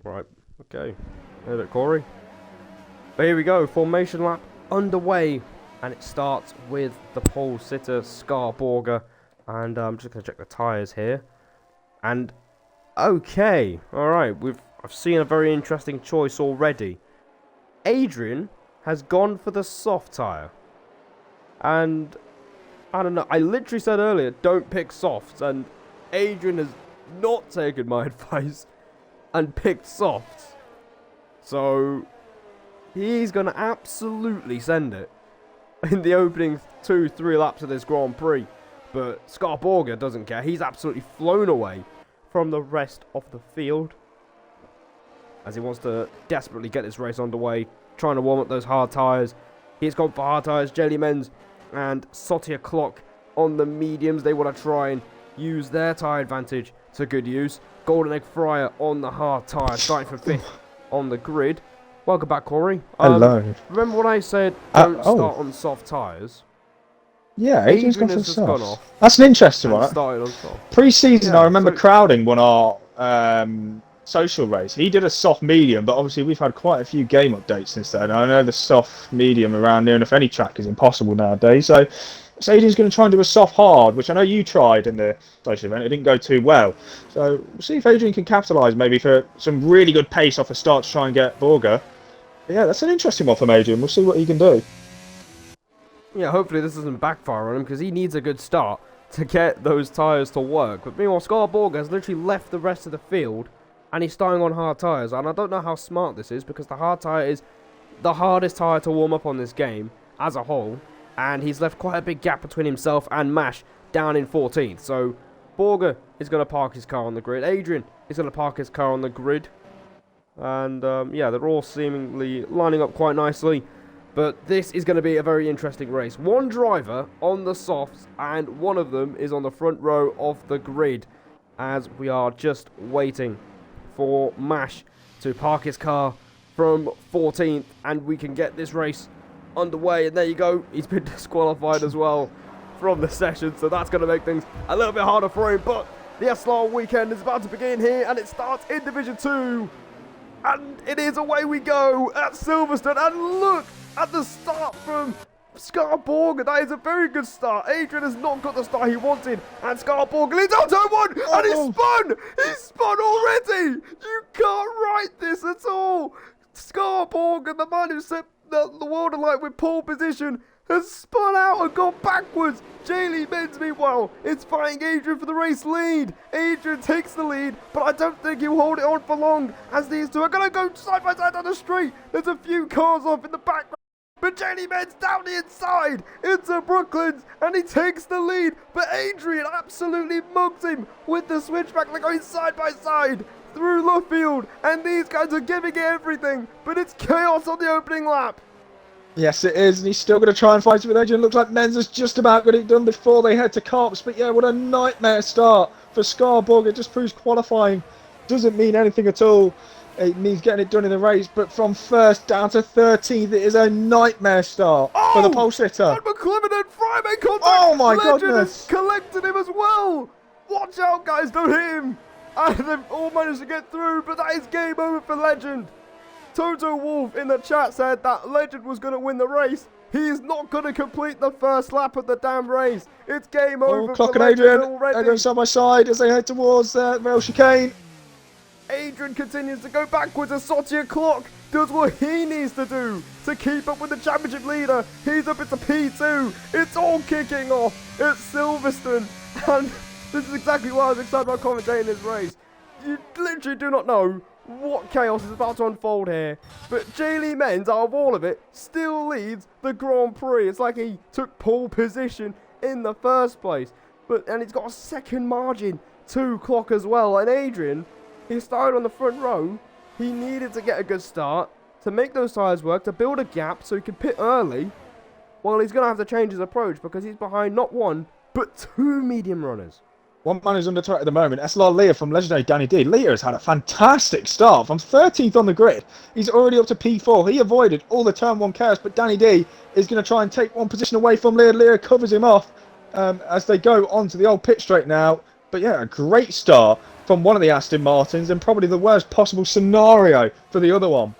Right, okay. Hit it, Corey. But here we go, formation lap underway. And it starts with the pole sitter, Scarborger. And I'm just going to check the tyres here. And, okay. Alright, I've seen a very interesting choice already. Adrian has gone for the soft tyre. And, I don't know, I literally said earlier, don't pick softs. And Adrian has not taken my advice and picked softs. So, he's going to absolutely send it in the opening 2-3 laps of this Grand Prix. But Scarborger doesn't care. He's absolutely flown away from the rest of the field, as he wants to desperately get this race underway, trying to warm up those hard tyres. He's gone for hard tyres. Jelly Menz and Sotia Clock on the mediums. They want to try and use their tyre advantage to good use. Golden Egg Fryer on the hard tyre, starting from 5th on the grid. Welcome back, Corey. Hello. Remember when I said don't start on soft tyres? Yeah, Adrian's gone for has just gone soft. off That's an interesting and one. started on soft. Pre-season, Yeah, I remember so Crowding won our social race. He did a soft medium, but obviously we've had quite a few game updates since then. I know the soft medium around near enough any track is impossible nowadays. So Adrian's going to try and do a soft hard, which I know you tried in the social event. It didn't go too well. So we'll see if Adrian can capitalise maybe for some really good pace off a start to try and get Borger. But yeah, that's an interesting one from Adrian. We'll see what he can do. Yeah, hopefully this doesn't backfire on him, because he needs a good start to get those tyres to work. But meanwhile, Scarborger has literally left the rest of the field, and he's starting on hard tyres. And I don't know how smart this is, because the hard tyre is the hardest tyre to warm up on this game as a whole. And he's left quite a big gap between himself and Mash down in 14th. So Borger is going to park his car on the grid. Adrian is going to park his car on the grid. And yeah, they're all seemingly lining up quite nicely. But this is going to be a very interesting race. One driver on the softs, and one of them is on the front row of the grid, as we are just waiting for Mash to park his car from 14th, and we can get this race underway. And there you go, he's been disqualified as well from the session, so that's going to make things a little bit harder for him. But the SLR weekend is about to begin here, and it starts in Division 2. And it is, away we go at Silverstone. And look at the start from Scarborger. That is a very good start. Adrian has not got the start he wanted. And Scarborger leads on turn 1. And he spun. He spun already. You can't write this at all. Scarborger, the man who set the world alight with pole position, has spun out and gone backwards. Jelly Menz, meanwhile, is fighting Adrian for the race lead. Adrian takes the lead, but I don't think he'll hold it on for long, as these two are going to go side by side down the street. There's a few cars off in the background, but Jelly Menz down the inside into Brooklands, and he takes the lead. But Adrian absolutely mugs him with the switchback. They're going side by side through Luffield, and these guys are giving it everything, but it's chaos on the opening lap. Yes, it is, and he's still going to try and fight it with Adrian. Looks like Menz has just about got it done before they head to Carps. But yeah, what a nightmare start for Scarborger. It just proves qualifying doesn't mean anything at all. It means getting it done in the race. But from 1st down to 13th, it is a nightmare start for the pole sitter. And McClellan and Fry make contact. Oh my Legend goodness. has collected him as well. Watch out, guys, don't hit him. And they've all managed to get through, but that is game over for Legend. Toto Wolf in the chat said that Legend was going to win the race. He's not going to complete the first lap of the damn race. It's game over Clock for and Legend Adrian. already. They're going side by side as they head towards the rail chicane. Adrian continues to go backwards as Sotia Clock does what he needs to do to keep up with the championship leader. He's up into P2. It's all kicking off at Silverstone. And this is exactly why I was excited about commentating this race. You literally do not know what chaos is about to unfold here. But Jelly Menz, out of all of it, still leads the Grand Prix. It's like he took pole position in the first place. And he's got a second margin to Clock as well. And Adrian, he started on the front row. He needed to get a good start to make those tyres work, to build a gap so he could pit early. Well, he's going to have to change his approach because he's behind not one, but two medium runners. One man who's under threat at the moment, SLR Leah from legendary Danny D. Leah has had a fantastic start from 13th on the grid. He's already up to P4. He avoided all the turn 1 chaos, but Danny D is going to try and take one position away from Leah. Leah covers him off as they go onto the old pit straight now. But yeah, a great start from one of the Aston Martins and probably the worst possible scenario for the other one.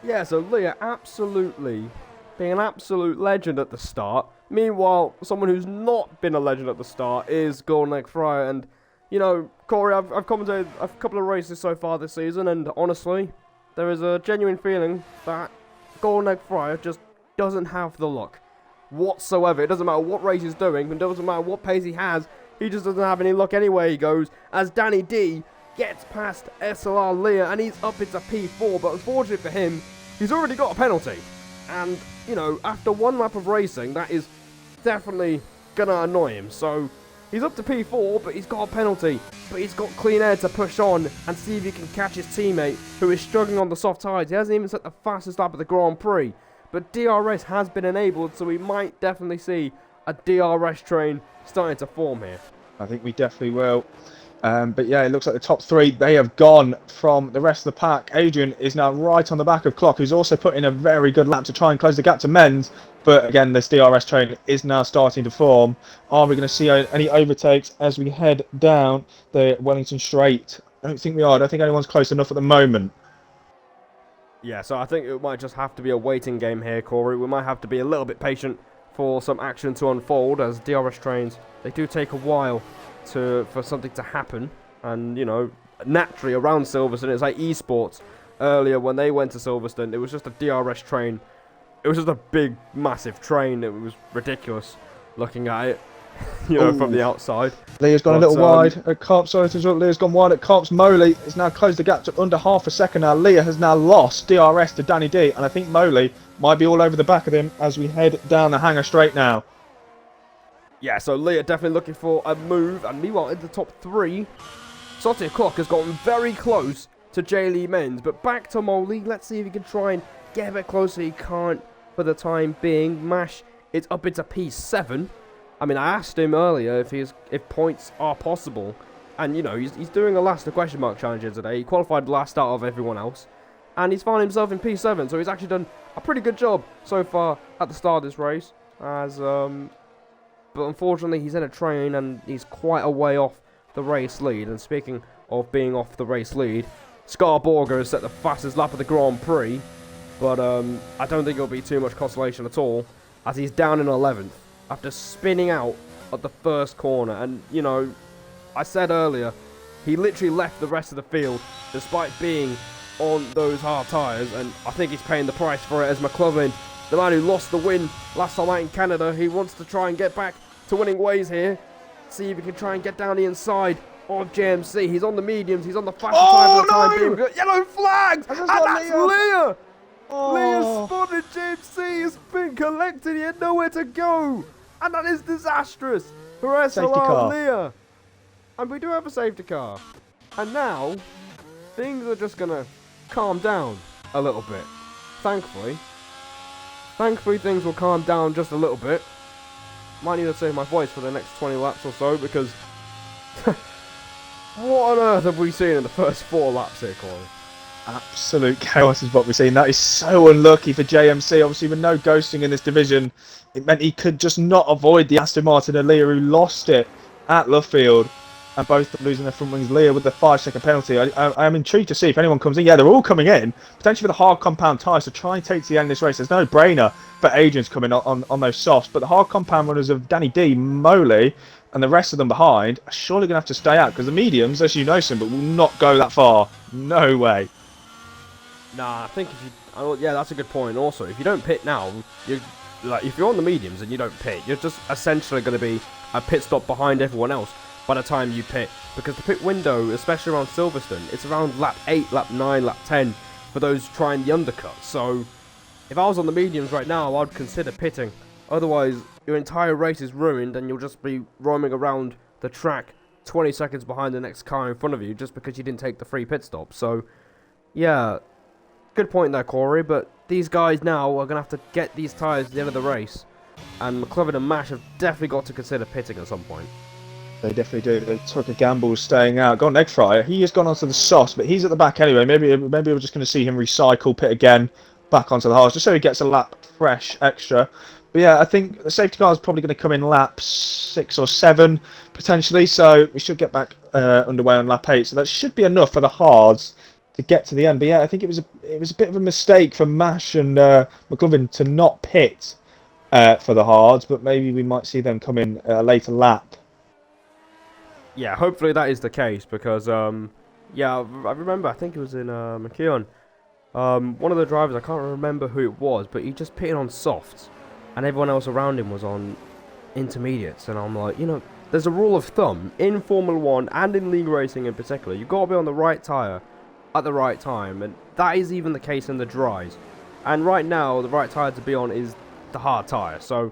Yeah, so Leah absolutely being an absolute legend at the start. Meanwhile, someone who's not been a legend at the start is Golden Egg Fryer. And, you know, Corey, I've commentated a couple of races so far this season, and honestly, there is a genuine feeling that Golden Egg Fryer just doesn't have the luck whatsoever. It doesn't matter what race he's doing, it doesn't matter what pace he has, he just doesn't have any luck anywhere he goes, as Danny D gets past SLR Leah, and he's up into P4, but unfortunately for him, he's already got a penalty. And, you know, after one lap of racing, that is definitely gonna annoy him. So, he's up to P4, but he's got a penalty. But he's got clean air to push on and see if he can catch his teammate, who is struggling on the soft tyres. He hasn't even set the fastest lap of the Grand Prix. But DRS has been enabled, so we might definitely see a DRS train starting to form here. I think we definitely will. But yeah, it looks like the top three, they have gone from the rest of the pack. Adrian is now right on the back of Clock, who's also put in a very good lap to try and close the gap to Menz. But again, this DRS train is now starting to form. Are we going to see any overtakes as we head down the Wellington Straight? I don't think we are. I don't think anyone's close enough at the moment. Yeah, so I think it might just have to be a waiting game here, Corey. We might have to be a little bit patient for some action to unfold, as DRS trains, they do take a while for something to happen. And, you know, naturally around Silverstone, it's like esports. Earlier when they went to Silverstone, it was just a DRS train. It was just a big, massive train. It was ridiculous looking at it, you know, from the outside. Leah's gone a little wide at Carps. Sorry to interrupt. Leah's gone wide at Carps. Moley has now closed the gap to under half a second now. Leah has now lost DRS to Danny D. And I think Moley might be all over the back of him as we head down the Hangar Straight now. Yeah, so Leah definitely looking for a move. And meanwhile, in the top three, Salty Clock has gotten very close to J. Lee Menz. But back to Moley. Let's see if he can try and get a bit closer. He can't for the time being. Mash is up into P7. I mean, I asked him earlier if points are possible. And, you know, he's doing a last question mark challenger today. He qualified last out of everyone else. And he's found himself in P7. So he's actually done a pretty good job so far at the start of this race. But unfortunately, he's in a train and he's quite a way off the race lead. And speaking of being off the race lead, Scarborger has set the fastest lap of the Grand Prix. But I don't think it'll be too much consolation at all, as he's down in 11th after spinning out at the first corner. And, you know, I said earlier, he literally left the rest of the field despite being on those hard tyres. And I think he's paying the price for it, as McLovin, the man who lost the win last time out in Canada, he wants to try and get back to winning ways here. See if he can try and get down the inside of JMC. He's on the mediums. He's on the fastest time for the time being. Yellow flags! And that's Leah! Oh. Leah spotted JMC. It's been collected. He had nowhere to go. And that is disastrous for SLR Leah. And we do have a safety car. And now, things are just going to calm down a little bit. Thankfully. Thankfully, things will calm down just a little bit. Might need to save my voice for the next 20 laps or so, because what on earth have we seen in the first 4 laps here, Corey? Absolute chaos is what we're seeing. That is so unlucky for JMC. Obviously, with no ghosting in this division, it meant he could just not avoid the Aston Martin and Leah, who lost it at Lovefield. And both losing their front wings. Leah with the 5-second penalty. I am intrigued to see if anyone comes in. Yeah, they're all coming in. Potentially with a hard compound tyre, so try and take to the end of this race. There's no brainer for Adrian's coming on those softs. But the hard compound runners of Danny D, Moley, and the rest of them behind are surely going to have to stay out, because the mediums, as you know, but will not go that far. No way. Nah, I think if you... yeah, that's a good point. Also, if you don't pit now, if you're on the mediums and you don't pit, you're just essentially going to be a pit stop behind everyone else by the time you pit, because the pit window, especially around Silverstone, it's around lap 8, lap 9, lap 10 for those trying the undercut. So if I was on the mediums right now, I'd consider pitting. Otherwise, your entire race is ruined and you'll just be roaming around the track 20 seconds behind the next car in front of you just because you didn't take the free pit stop. So yeah, good point there, Corey, but these guys now are going to have to get these tyres at the end of the race, and McLovin and Mash have definitely got to consider pitting at some point. They definitely do. They took a gamble staying out. Golden Egg Fryer, he has gone onto the softs, but he's at the back anyway. Maybe we're just going to see him recycle, pit again, back onto the hards, just so he gets a lap fresh extra. But yeah, I think the safety car is probably going to come in lap 6 or 7 potentially. So we should get back underway on lap 8. So that should be enough for the hards to get to the end. But yeah, I think it was a bit of a mistake for Mash and McLovin to not pit for the hards. But maybe we might see them come in a later lap. Yeah, hopefully that is the case because, yeah, I remember, I think it was in McKeown. One of the drivers, I can't remember who it was, but he just pitted on softs, and everyone else around him was on intermediates. And I'm like, there's a rule of thumb in Formula 1 and in league racing in particular. You've got to be on the right tyre at the right time, and that is even the case in the dries. And right now, the right tyre to be on is the hard tyre. So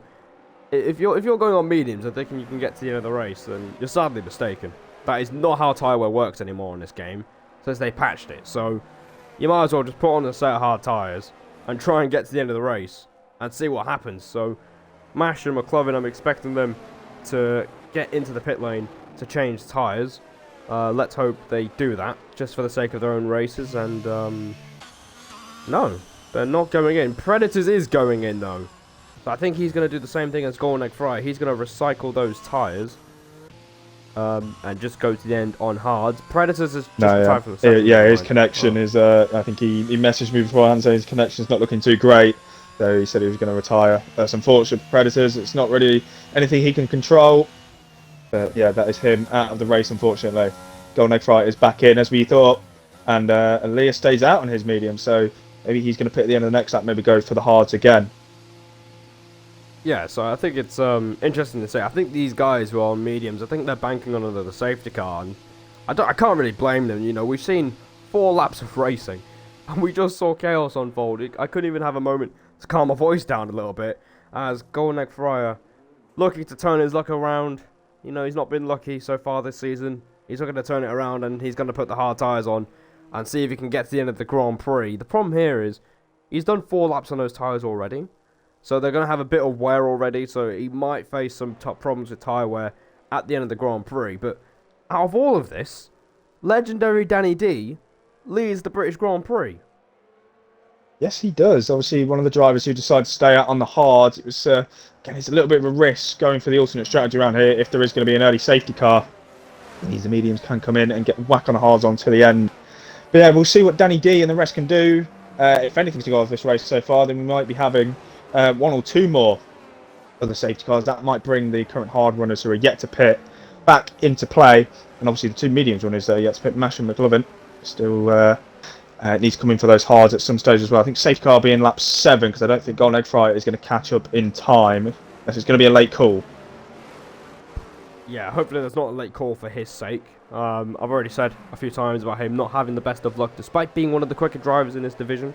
if you're going on mediums and thinking you can get to the end of the race, then you're sadly mistaken. That is not how tyre wear works anymore in this game, since they patched it. So you might as well just put on a set of hard tyres and try and get to the end of the race and see what happens. So Mash and McLovin, I'm expecting them to get into the pit lane to change tyres. Let's hope they do that, just for the sake of their own races. And no, they're not going in. Predators is going in though. So I think he's going to do the same thing as Golden Egg Fry. He's going to recycle those tyres and just go to the end on hards. Predators is just time for the second. Yeah, his connection is. I think he messaged me beforehand saying his connection's not looking too great. So he said he was going to retire. That's unfortunate for Predators. It's not really anything he can control. But yeah, that is him out of the race, unfortunately. Golden Egg Fry is back in as we thought. And Leah stays out on his medium. So maybe he's going to pit at the end of the next lap, maybe go for the hards again. Yeah, so I think it's interesting to say. I think these guys who are on mediums, I think they're banking on the safety car. And I can't really blame them. We've seen 4 laps of racing. And we just saw chaos unfold. I couldn't even have a moment to calm my voice down a little bit. As Golden Egg Fryer looking to turn his luck around. He's not been lucky so far this season. He's looking to turn it around and he's going to put the hard tyres on and see if he can get to the end of the Grand Prix. The problem here is he's done 4 laps on those tyres already. So they're going to have a bit of wear already. So he might face some top problems with tyre wear at the end of the Grand Prix. But out of all of this, legendary Danny D leads the British Grand Prix. Yes, he does. Obviously, one of the drivers who decided to stay out on the hard. It was, again, it's a little bit of a risk going for the alternate strategy around here if there is going to be an early safety car. These mediums can come in and get whack on the hards on to the end. But yeah, we'll see what Danny D and the rest can do. If anything's to go off this race so far, then we might be having 1 or 2 more other safety cars. That might bring the current hard runners who are yet to pit back into play. And obviously the 2 mediums runners yet to pit, Mash and McLovin, still needs to come in for those hards at some stage as well. I think safety car will be in lap 7 because I don't think Golden Egg Fry is going to catch up in time. Unless it's going to be a late call. Yeah, hopefully there's not a late call for his sake. I've already said a few times about him not having the best of luck, despite being one of the quicker drivers in this division.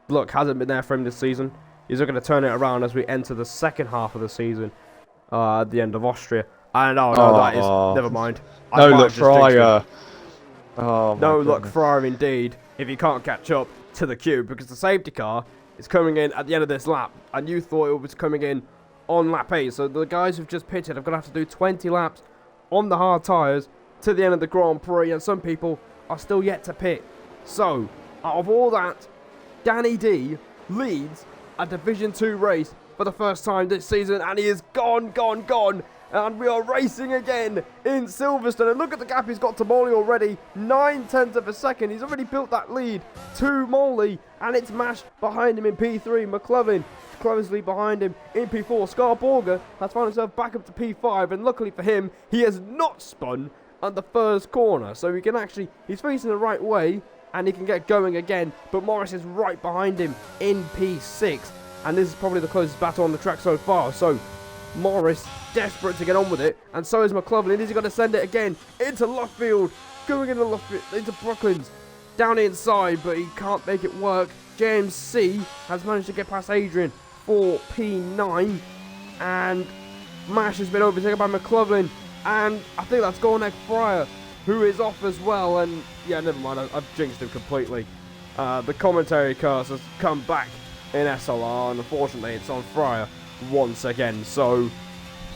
Luck hasn't been there for him this season. He's looking to turn it around as we enter the second half of the season at the end of Austria. And that is... Never mind. No luck, Fryer. No luck, Fryer, indeed, if he can't catch up to the queue, because the safety car is coming in at the end of this lap, and you thought it was coming in on lap 8. So the guys who've just pitted are going to have to do 20 laps on the hard tyres to the end of the Grand Prix, and some people are still yet to pit. So, out of all that, Danny D leads a Division 2 race for the first time this season, and he is gone, and we are racing again in Silverstone. And look at the gap he's got to Molly already, 9/10 of a second. He's already built that lead to Molly, and it's Mash behind him in P3. McLovin closely behind him in P4. Scarborger has found himself back up to P5, and luckily for him, he has not spun at the first corner, so he can actually, he's facing the right way, and he can get going again. But Morris is right behind him in P6, and this is probably the closest battle on the track so far. So Morris desperate to get on with it, and so is McLovin. Is he going to send it again into Luffield, going into Luffield, into Brooklands, down inside, but he can't make it work. James C has managed to get past Adrian for P9, and Mash has been overtaken by McLovin, and I think that's Golden Egg Fryer, who is off as well. And yeah, never mind, I've jinxed him completely. The commentary curse has come back in SLR, and unfortunately it's on Fryer once again. So,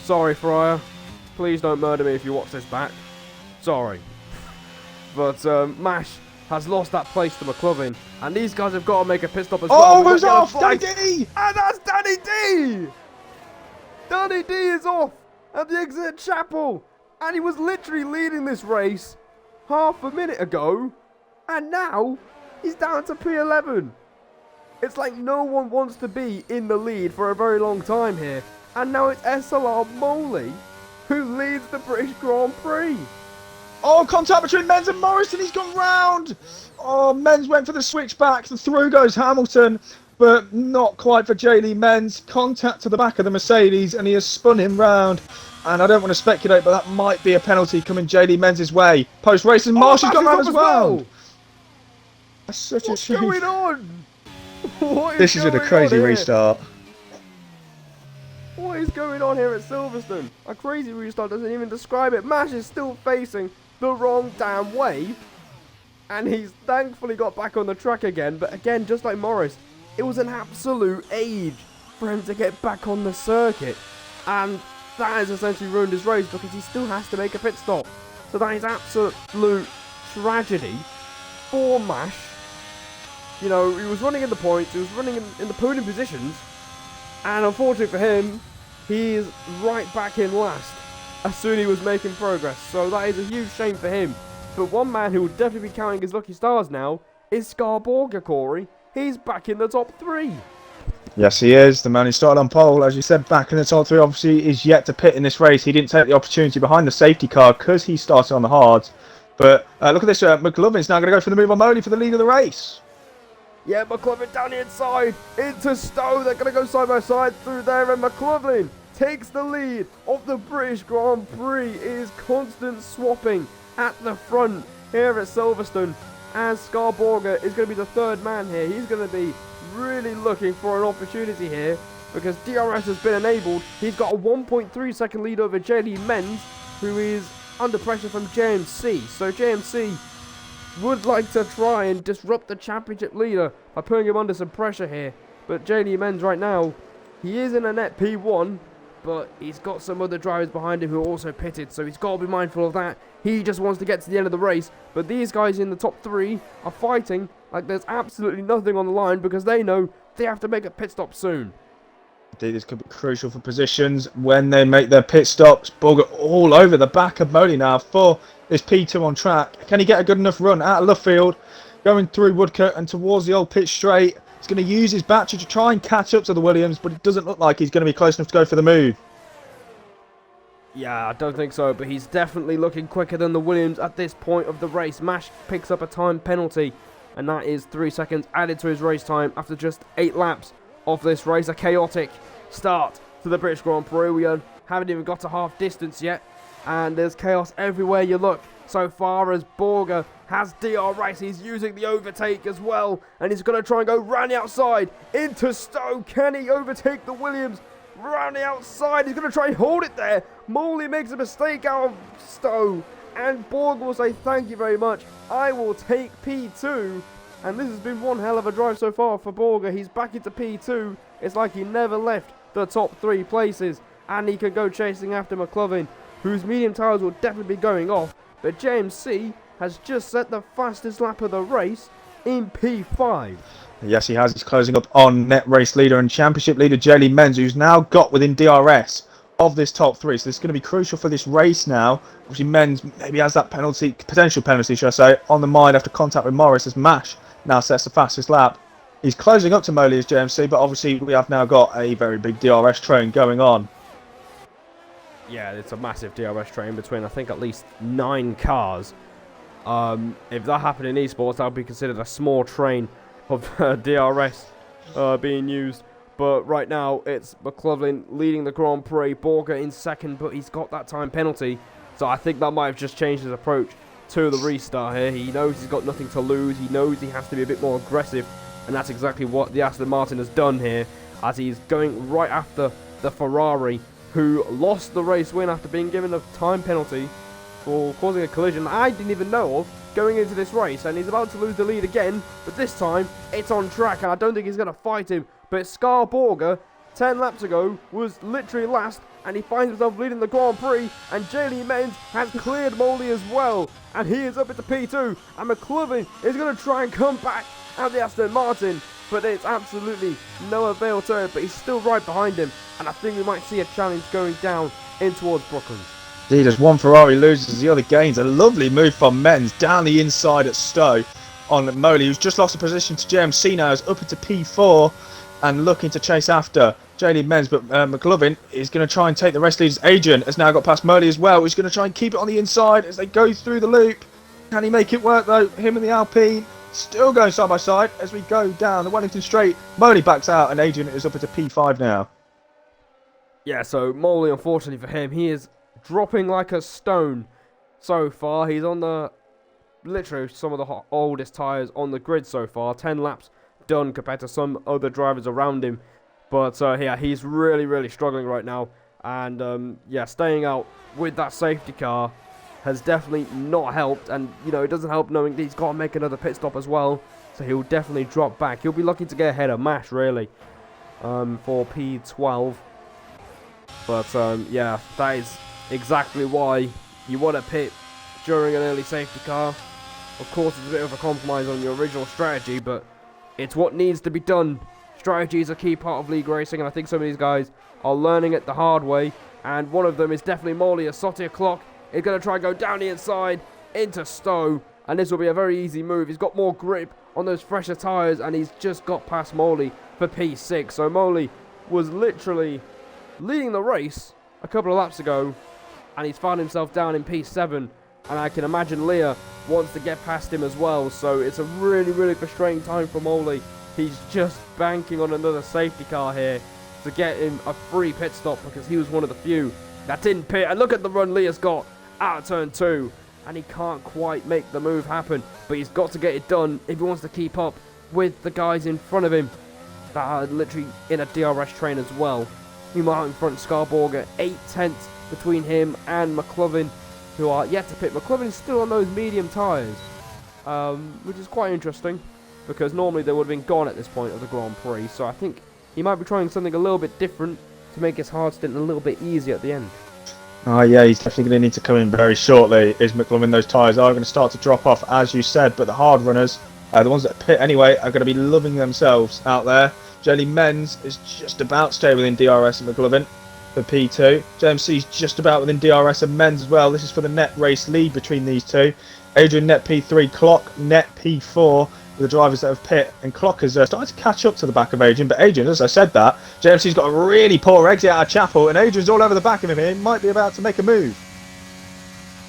sorry Fryer, please don't murder me if you watch this back. Sorry. But Mash has lost that place to McLovin, and these guys have got to make a pit stop as well. Oh, it was off! Danny D! And that's Danny D! Danny D is off at the exit at Chapel, and he was literally leading this race half a minute ago, and now he's down to P11. It's like no one wants to be in the lead for a very long time here, and now it's SLR Moley who leads the British Grand Prix. Oh, contact between Menz and Morrison. He's gone round. Oh, Menz went for the switchback. The through goes Hamilton, but not quite for J. Menz. Contact to the back of the Mercedes, and he has spun him round. And I don't want to speculate, but that might be a penalty coming J. Menz's way. Post racing, Marsh has gone round as well. That's such a shame. What's going on? This is a crazy restart. What is going on here at Silverstone? A crazy restart doesn't even describe it. Mash is still facing the wrong damn way, and he's thankfully got back on the track again. But again, just like Morris, it was an absolute age for him to get back on the circuit, and that has essentially ruined his race because he still has to make a pit stop. So that is absolute tragedy for Mash. You know, he was running in the points, he was running in the podium positions, and unfortunately for him, he is right back in last as soon as he was making progress. So that is a huge shame for him. But one man who will definitely be counting his lucky stars now is Scarborger, Corey. He's back in the top 3. Yes, he is. The man who started on pole, as you said, back in the top 3, obviously is yet to pit in this race. He didn't take the opportunity behind the safety car because he started on the hards. But look at this, McLovin's now going to go for the move on Moley for the lead of the race. Yeah, McLovin down the inside into Stowe. They're going to go side by side through there, and McLovin takes the lead of the British Grand Prix. It is constant swapping at the front here at Silverstone, as Scarborger is going to be the third man here. He's going to be really looking for an opportunity here because DRS has been enabled. He's got a 1.3 second lead over J.D. Menz, who is under pressure from JMC. So JMC would like to try and disrupt the championship leader by putting him under some pressure here. But J.D. Menz right now, he is in a net P1, but he's got some other drivers behind him who are also pitted, so he's got to be mindful of that. He just wants to get to the end of the race, but these guys in the top 3 are fighting like there's absolutely nothing on the line because they know they have to make a pit stop soon. Indeed, this could be crucial for positions when they make their pit stops. Borger all over the back of Moley now for this P2 on track. Can he get a good enough run out of left field, going through Woodcote and towards the old pit straight? He's going to use his battery to try and catch up to the Williams, but it doesn't look like he's going to be close enough to go for the move. Yeah, I don't think so, but he's definitely looking quicker than the Williams at this point of the race. Mash picks up a time penalty, and that is 3 seconds added to his race time after just 8 laps of this race. A chaotic start to the British Grand Prix. We haven't even got to half distance yet, and there's chaos everywhere you look. So far as Borger has DRS, he's using the overtake as well, and he's going to try and go round the outside into Stowe. Can he overtake the Williams? Round the outside, he's going to try and hold it there. Moley makes a mistake out of Stowe, and Borger will say thank you very much. I will take P2, and this has been one hell of a drive so far for Borger. He's back into P2. It's like he never left the top 3 places, and he can go chasing after McLovin, whose medium tyres will definitely be going off. But JMC has just set the fastest lap of the race in P5. Yes, he has. He's closing up on net race leader and championship leader J.L. Menz, who's now got within DRS of this top 3. So this is going to be crucial for this race now. Obviously, Menz maybe has that penalty, potential penalty, should I say, on the mind after contact with Morris, as Mash now sets the fastest lap. He's closing up to Moley as JMC, but obviously we have now got a very big DRS train going on. Yeah, it's a massive DRS train between, I think, at least 9 cars. If that happened in esports, that would be considered a small train of DRS being used. But right now, it's McLovin leading the Grand Prix, Borger in second, but he's got that time penalty. So I think that might have just changed his approach to the restart here. He knows he's got nothing to lose. He knows he has to be a bit more aggressive. And that's exactly what the Aston Martin has done here, as he's going right after the Ferrari, who lost the race win after being given a time penalty for causing a collision I didn't even know of going into this race, and he's about to lose the lead again, but this time it's on track, and I don't think he's going to fight him. But Scarborger, 10 laps ago, was literally last, and he finds himself leading the Grand Prix, and J.L. Menz has cleared Moley as well, and he is up into P2, and McLovin is going to try and come back and the Aston Martin, but it's absolutely no avail to it. But he's still right behind him, and I think we might see a challenge going down in towards Brooklands. Indeed, as one Ferrari loses, the other gains. A lovely move from Menz down the inside at Stowe on Moley, who's just lost a position to JMC now, is up into P4 and looking to chase after J.D. Menz, but McLovin is going to try and take the rest leaders. Adrian has now got past Moley as well, who's going to try and keep it on the inside as they go through the loop. Can he make it work though? Him and the Alpine still going side by side as we go down the Wellington Straight. Moley backs out and Adrian is up into P5 now. Yeah, so Moley, unfortunately for him, he is dropping like a stone so far. He's on the literally some of the oldest tyres on the grid so far. 10 laps done compared to some other drivers around him. But yeah, he's really struggling right now. And yeah, staying out with that safety car has definitely not helped. And, you know, it doesn't help knowing that he's got to make another pit stop as well. So he'll definitely drop back. He'll be lucky to get ahead of Mash, really, for P12. But yeah, that is exactly why you want to pit during an early safety car. Of course, it's a bit of a compromise on your original strategy, but it's what needs to be done. Strategy is a key part of league racing, and I think some of these guys are learning it the hard way. And one of them is definitely Moley. A Sotia Clock is going to try and go down the inside into Stowe, and this will be a very easy move. He's got more grip on those fresher tyres, and he's just got past Moley for P6. So Moley was literally leading the race a couple of laps ago, and he's found himself down in P7, and I can imagine Leah wants to get past him as well. So it's a really frustrating time for Moley. He's just banking on another safety car here to get him a free pit stop, because he was one of the few that didn't pit. And look at the run Leah's got out of turn 2, and he can't quite make the move happen, but he's got to get it done if he wants to keep up with the guys in front of him that are literally in a DRS train as well. Meanwhile, in front, Scarborough, 8/10 between him and McLovin, who are yet to pit. McLovin is still on those medium tyres, which is quite interesting, because normally they would have been gone at this point of the Grand Prix. So I think he might be trying something a little bit different to make his hard stint a little bit easier at the end. Oh yeah, he's definitely going to need to come in very shortly. Is McLovin? Those tyres are going to start to drop off, as you said, but the hard runners, the ones that pit anyway, are going to be loving themselves out there. Jelly Menz is just about to stay within DRS and McLovin for P2. JMC's just about within DRS and Menz as well. This is for the net race lead between these two. Adrian net P3, Clock net P4 with the drivers that have pit, and Clock has started to catch up to the back of Adrian. But Adrian, as I said that, JMC's got a really poor exit out of Chapel, and Adrian's all over the back of him here. He might be about to make a move.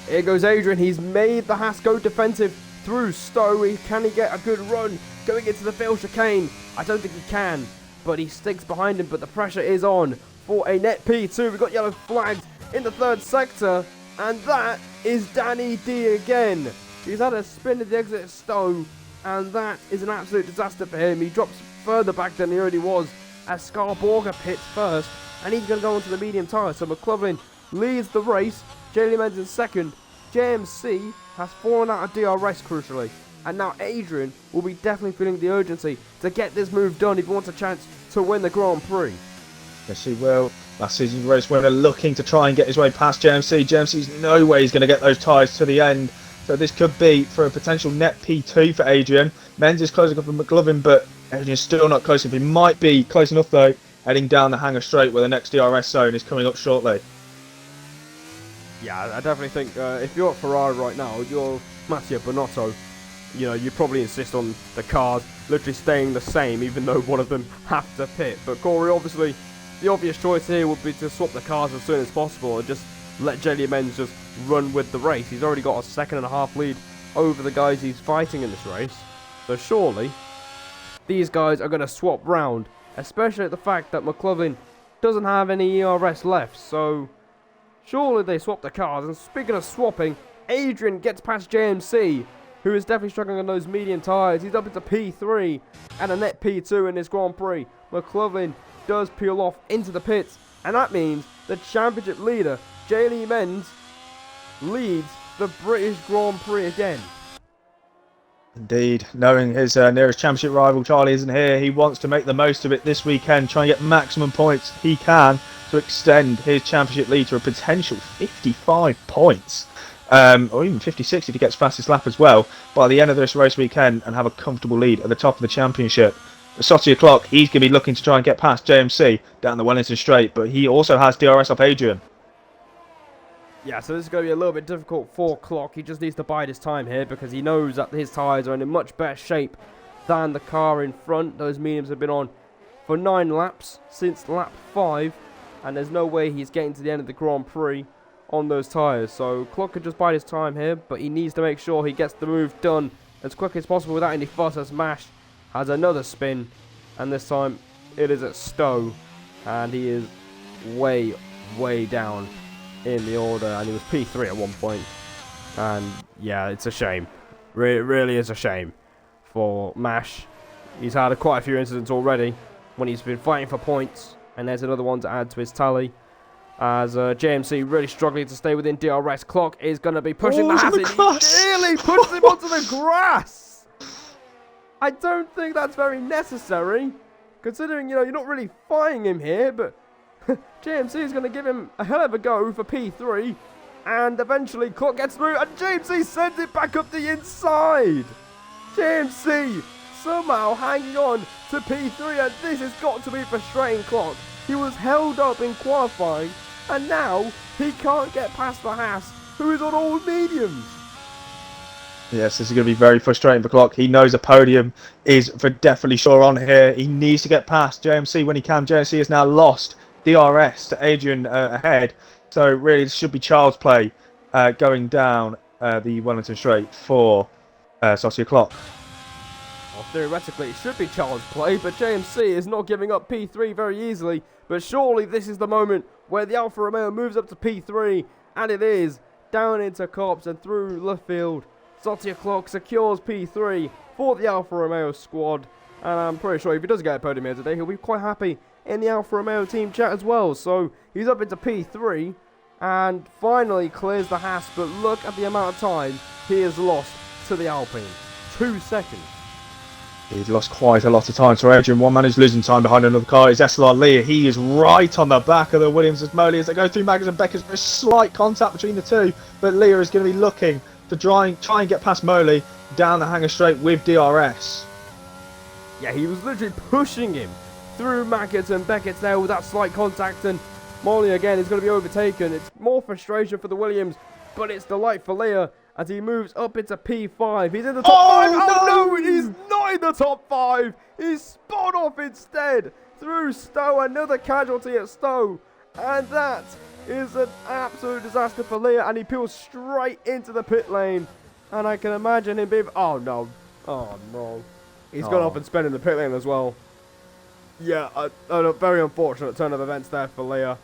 Here goes Adrian. He's made the Haas go defensive through Stowe. Can he get a good run going into the field chicane? I don't think he can, but he sticks behind him. But the pressure is on for a net P2. We've got yellow flags in the third sector, and that is Danny D again. He's had a spin at the exit of Stowe, and that is an absolute disaster for him. He drops further back than he already was as Scarborough pits first, and he's going to go onto the medium tyre. So McLovin leads the race. J.L. Menz in second. JMC has fallen out of DRS crucially, and now Adrian will be definitely feeling the urgency to get this move done if he wants a chance to win the Grand Prix. Yes, he will. Last season's race winner looking to try and get his way past JMC. JMC's no way he's going to get those tyres to the end. So this could be for a potential net P2 for Adrian. Menz is closing up with McLovin, but Adrian's still not close enough. He might be close enough though, heading down the Hangar Straight where the next DRS zone is coming up shortly. Yeah, I definitely think if you're at Ferrari right now, you're Matteo Bonotto, you know, you probably insist on the cars literally staying the same, even though one of them have to pit. But Corey, obviously, the obvious choice here would be to swap the cars as soon as possible and just let J.L. Menz just run with the race. He's already got a 2.5 lead over the guys he's fighting in this race. So surely, these guys are going to swap round, especially at the fact that McLovin doesn't have any ERS left. So surely they swap the cars. And speaking of swapping, Adrian gets past JMC, who is definitely struggling on those medium tyres. He's up into P3 and a net P2 in this Grand Prix. McLovin does peel off into the pits, and that means the championship leader, J.L. Menz, leads the British Grand Prix again. Indeed, knowing his nearest championship rival Charlie isn't here, he wants to make the most of it this weekend, try and get maximum points he can to extend his championship lead to a potential 55 points. or even 56 if he gets fastest lap as well, by the end of this race weekend and have a comfortable lead at the top of the championship. Sotti o'clock, he's going to be looking to try and get past JMC down the Wellington Straight, but he also has DRS off Adrian. Yeah, so this is going to be a little bit difficult for Clock. He just needs to bide his time here because he knows that his tyres are in a much better shape than the car in front. Those mediums have been on for 9 laps since lap 5, and there's no way he's getting to the end of the Grand Prix on those tyres. So Clock could just bide his time here, but he needs to make sure he gets the move done as quick as possible without any fuss, as Mash has another spin, and this time it is at Stowe, and he is way down in the order, and he was P3 at one point. And yeah, it's a shame. Really is a shame for Mash. He's had quite a few incidents already when he's been fighting for points, and there's another one to add to his tally. As JMC really struggling to stay within DRS. Clock is going to be pushing the hazard. He nearly pushes him onto the grass. I don't think that's very necessary, considering, you know, you're not really fighting him here, but JMC is going to give him a hell of a go for P3, and eventually Clock gets through, and JMC sends it back up the inside. JMC somehow hanging on to P3, and this has got to be frustrating Clock. He was held up in qualifying, and now he can't get past the Haas, who is on all mediums. Yes, this is going to be very frustrating for Clock. He knows a podium is for definitely sure on here. He needs to get past JMC when he can. JMC has now lost DRS to Adrian ahead, so really this should be child's play going down the Wellington Straight for Sotti o'clock. Well, theoretically it should be child's play, but JMC is not giving up P3 very easily. But surely this is the moment where the Alfa Romeo moves up to P3, and it is down into Copse and through Luffield. Sotti o'clock secures P3 for the Alfa Romeo squad, and I'm pretty sure if he does get a podium here today, he'll be quite happy in the Alfa Romeo team chat as well. So he's up into P3 and finally clears the Haas, but look at the amount of time he has lost to the Alpine. 2 seconds. He's lost quite a lot of time. So Adrian, one man who's losing time behind another car is SLR Leah. He is right on the back of the Williams as Moley as they go through Maggers and Beckers. There's slight contact between the two, but Leah is going to be looking to try and get past Moley down the hanger straight with DRS. Yeah, he was literally pushing him through Maggers and Beckett there with that slight contact, and Moley again is going to be overtaken. It's more frustration for the Williams, but it's delight for Leah as he moves up into P5. He's in the top 5. Oh no, he's not in the top 5. He's spun off instead through Stowe. Another casualty at Stowe. And that is an absolute disaster for Leah. And he peels straight into the pit lane. And I can imagine him being... Oh no. Oh no. He's gone off and spun in the pit lane as well. Yeah, a very unfortunate turn of events there for Leah.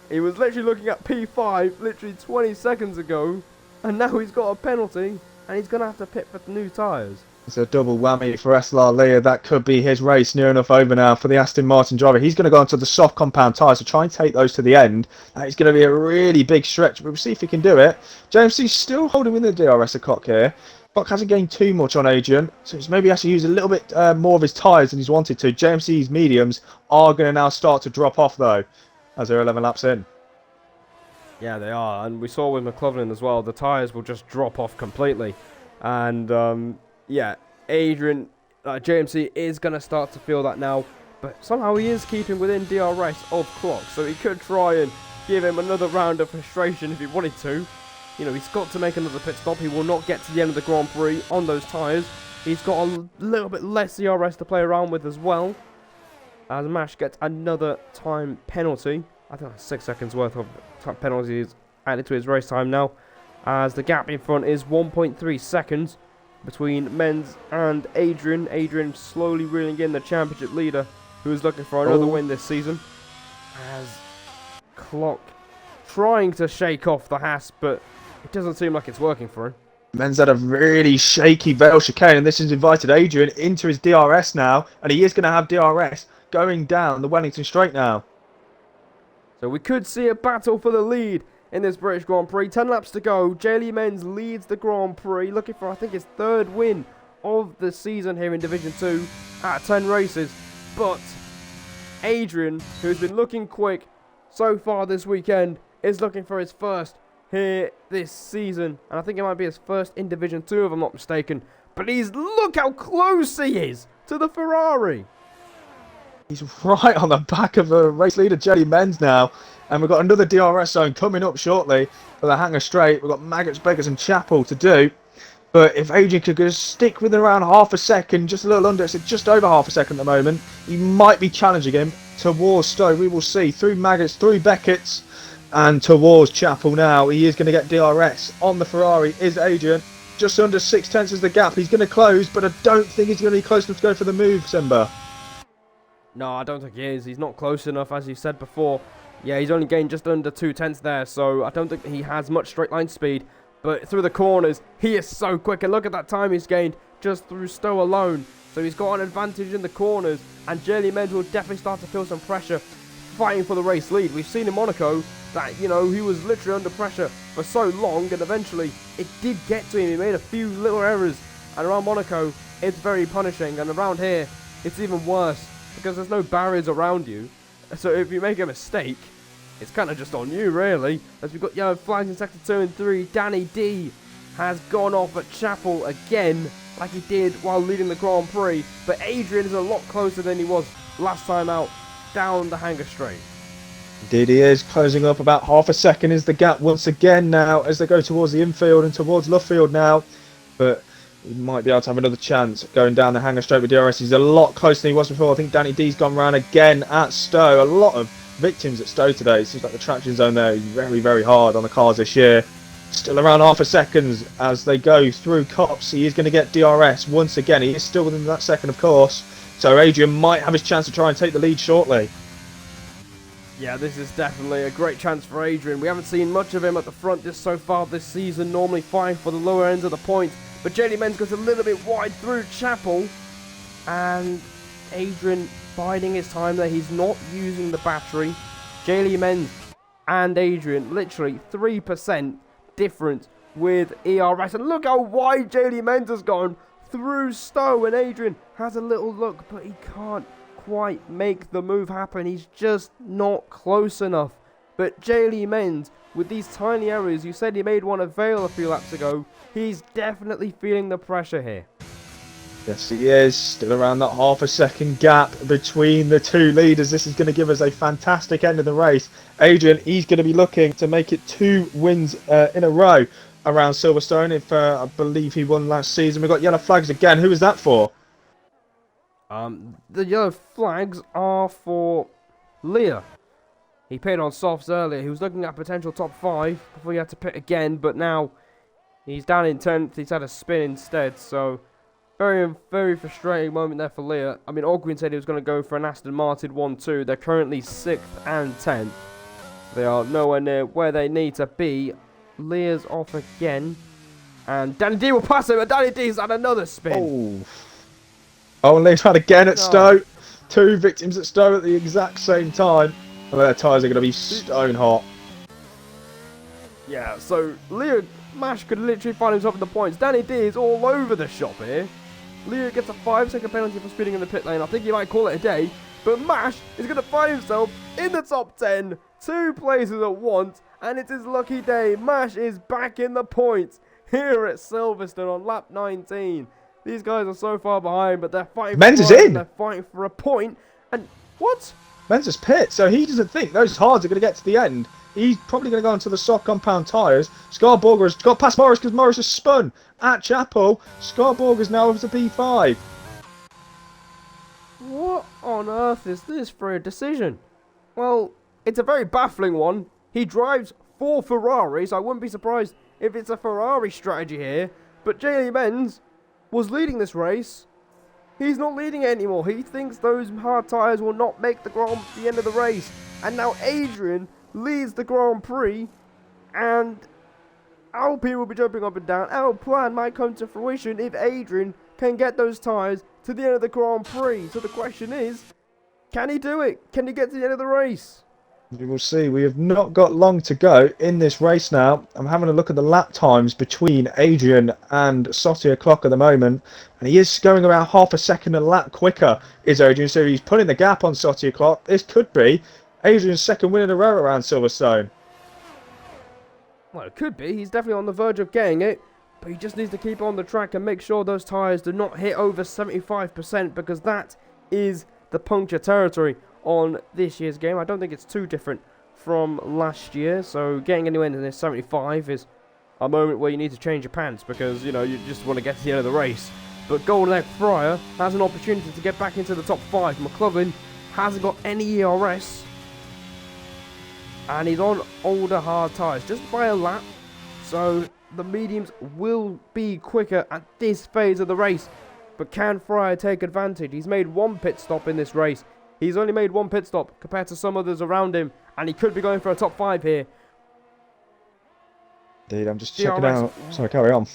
He was literally looking at P5 literally 20 seconds ago. And now he's got a penalty, and he's going to have to pit for the new tyres. It's a double whammy for SLR Leah. That could be his race near enough over now for the Aston Martin driver. He's going to go onto the soft compound tyres to try and take those to the end. It's going to be a really big stretch, but we'll see if he can do it. JMC's still holding with the DRS a Cock here. Cock hasn't gained too much on Adrian, so he's maybe has to use a little bit more of his tyres than he's wanted to. JMC's mediums are going to now start to drop off, though, as they're 11 laps in. Yeah, they are, and we saw with McLaughlin as well, the tyres will just drop off completely. And, yeah, Adrian, JMC is going to start to feel that now, but somehow he is keeping within DRS of Clock, so he could try and give him another round of frustration if he wanted to. You know, he's got to make another pit stop. He will not get to the end of the Grand Prix on those tyres. He's got a little bit less DRS to play around with as well, as Mash gets another time penalty. I think that's 6 seconds worth of penalties added to his race time now, as the gap in front is 1.3 seconds between Menz and Adrian. Adrian slowly reeling in the championship leader, who is looking for another win this season, as Clock trying to shake off the Haas, but it doesn't seem like it's working for him. Men's had a really shaky Vale chicane, and this has invited Adrian into his DRS now, and he is going to have DRS going down the Wellington Straight now. So we could see a battle for the lead in this British Grand Prix. 10 laps to go. J-Lee Menz leads the Grand Prix, looking for, I think, his 3rd win of the season here in Division 2 at 10 races. But Adrian, who's been looking quick so far this weekend, is looking for his first here this season, and I think it might be his first in Division 2 if I'm not mistaken. But look how close he is to the Ferrari. He's right on the back of the race leader, Jelly Menz now. And we've got another DRS zone coming up shortly for the Hangar Straight. We've got Maggots, Beggars and Chapel to do. But if Adrian could just stick within around half a second, just a little under, it's just over half a second at the moment, he might be challenging him towards Stowe. We will see. Through Maggots, through Beckett's, and towards Chapel now. He is going to get DRS. On the Ferrari is Adrian. Just under 6/10 is the gap. He's going to close, but I don't think he's going to be close enough to go for the move, Simba. No, I don't think he is. He's not close enough, as you said before. Yeah, he's only gained just under 2/10 there, so I don't think he has much straight line speed. But through the corners, he is so quick. And look at that time he's gained just through Stowe alone. So he's got an advantage in the corners. And Jelly Menz will definitely start to feel some pressure fighting for the race lead. We've seen in Monaco that, you know, he was literally under pressure for so long. And eventually, it did get to him. He made a few little errors. And around Monaco, it's very punishing. And around here, it's even worse. Because there's no barriers around you. So if you make a mistake, it's kind of just on you, really. As we've got yellow flags in Sector 2 and 3. Danny D has gone off at Chapel again, like he did while leading the Grand Prix. But Adrian is a lot closer than he was last time out, down the Hangar Straight. Indeed he is. Closing up about half a second is the gap once again now as they go towards the infield and towards Luffield now. But he might be able to have another chance going down the Hangar Straight with DRS. He's a lot closer than he was before. I think Danny D's gone round again at Stowe. A lot of victims at Stowe today. It seems like the traction zone there is very, very hard on the cars this year. Still around half a second as they go through Cops. He is going to get DRS once again. He is still within that second, of course. So Adrian might have his chance to try and take the lead shortly. Yeah, this is definitely a great chance for Adrian. We haven't seen much of him at the front so far this season, normally fighting for the lower ends of the points. But Jelly Menz goes a little bit wide through Chapel. And Adrian biding his time there. He's not using the battery. Jelly Menz and Adrian, literally 3% difference with ERS. And look how wide Jelly Menz has gone through Stowe. And Adrian has a little look, but he can't quite make the move happen. He's just not close enough. But Jelly Menz, with these tiny errors, you said he made one at Vale a few laps ago, he's definitely feeling the pressure here. Yes, he is. Still around that half a second gap between the two leaders. This is going to give us a fantastic end of the race. Adrian, he's going to be looking to make it 2 wins in a row around Silverstone. If I believe he won last season. We've got yellow flags again. Who is that for? The yellow flags are for Leah. He pitted on softs earlier. He was looking at potential top 5 before he had to pit again. But now he's down in 10th. He's had a spin instead. So very, very frustrating moment there for Leah. I mean, Ogwin said he was going to go for an Aston Martin 1-2. They're currently 6th and 10th. They are nowhere near where they need to be. Leah's off again. And Danny D will pass him. And Danny D's had another spin. Oh, and Leah's had again at Stowe. 2 victims at Stowe at the exact same time. And their tyres are going to be stone hot. Yeah, so Leah Mash could literally find himself in the points. Danny D is all over the shop here. Leah gets a 5-second penalty for speeding in the pit lane. I think he might call it a day. But Mash is going to find himself in the top 10. 2 places at once. And it's his lucky day. Mash is back in the points here at Silverstone on lap 19. These guys are so far behind, but they're fighting Menz is in. They're fighting for a point. And what? Menz is pit, so he doesn't think those hards are going to get to the end. He's probably going to go into the soft compound tyres. Scarborger has got past Morris because Morris has spun at Chapel. Scarborger is now up to P5. What on earth is this for a decision? Well, it's a very baffling one. He drives 4 Ferraris. I wouldn't be surprised if it's a Ferrari strategy here. But Jelly Menz was leading this race. He's not leading it anymore. He thinks those hard tyres will not make the end of the race. And now Adrian leads the Grand Prix. And Alpine will be jumping up and down. Our plan might come to fruition if Adrian can get those tyres to the end of the Grand Prix. So the question is, can he do it? Can he get to the end of the race? We will see. We have not got long to go in this race now. I'm having a look at the lap times between Adrian and Sotia Clock at the moment. And he is going around half a second a lap quicker, is Adrian. So he's putting the gap on Sotia Clock. This could be Adrian's second win in a row around Silverstone. Well, it could be. He's definitely on the verge of getting it. But he just needs to keep on the track and make sure those tyres do not hit over 75%, because that is the puncture territory on this year's game. I don't think it's too different from last year. So getting anywhere in this 75 is a moment where you need to change your pants, because, you know, you just want to get to the end of the race. But Golden Egg Fryer has an opportunity to get back into the top 5. McLovin hasn't got any ERS. And he's on older hard tyres, just by a lap. So the mediums will be quicker at this phase of the race. But can Fryer take advantage? He's made one pit stop in this race. He's only made one pit stop compared to some others around him. And he could be going for a top 5 here. Indeed, I'm just checking out. Sorry, carry on.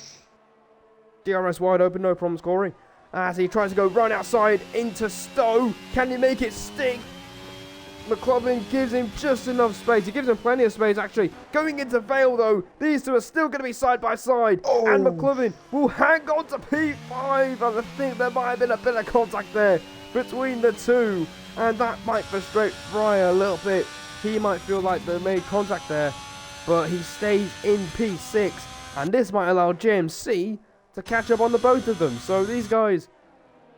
DRS wide open, no problems, Corey. As he tries to go right outside into Stowe. Can he make it stick? McLovin gives him just enough space. He gives him plenty of space, actually. Going into Vale, though, these two are still going to be side by side. Oh. And McLovin will hang on to P5. And I think there might have been a bit of contact there between the two. And that might frustrate Fryer a little bit. He might feel like they made contact there. But he stays in P6. And this might allow JMC to catch up on the both of them. So these guys,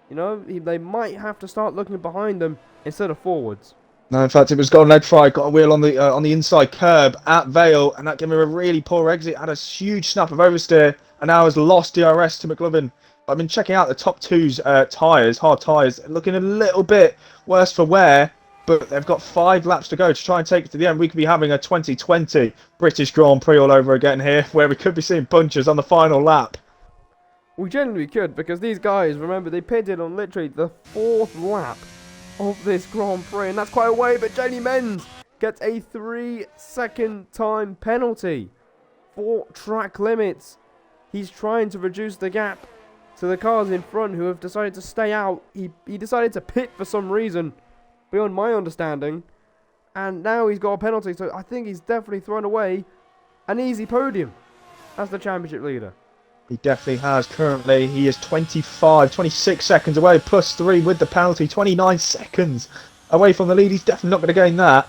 you know, they might have to start looking behind them instead of forwards. No, in fact, it was Golden Egg Fry got a wheel on the inside curb at Vale, and that gave him a really poor exit. Had a huge snap of oversteer, and now has lost DRS to McLovin. I've been checking out the top two's tyres, hard tyres, looking a little bit worse for wear, but they've got 5 laps to go to try and take it to the end. We could be having a 2020 British Grand Prix all over again here, where we could be seeing punches on the final lap. We genuinely could, because these guys, remember, they pitted on literally the 4th lap of this Grand Prix, and that's quite a way. But Jamie Menz gets a 3-second time penalty for track limits. He's trying to reduce the gap to the cars in front who have decided to stay out. He decided to pit for some reason, beyond my understanding, and now he's got a penalty. So I think he's definitely thrown away an easy podium as the championship leader. He definitely has. Currently, he is 26 seconds away, plus 3 with the penalty. 29 seconds away from the lead. He's definitely not going to gain that.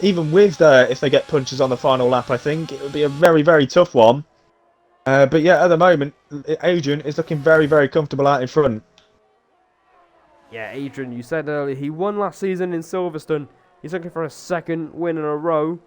Even with, if they get punches on the final lap, I think it would be a very, very tough one. But yeah, at the moment, Adrian is looking very, very comfortable out in front. Yeah, Adrian, you said earlier, he won last season in Silverstone. He's looking for a 2nd win in a row.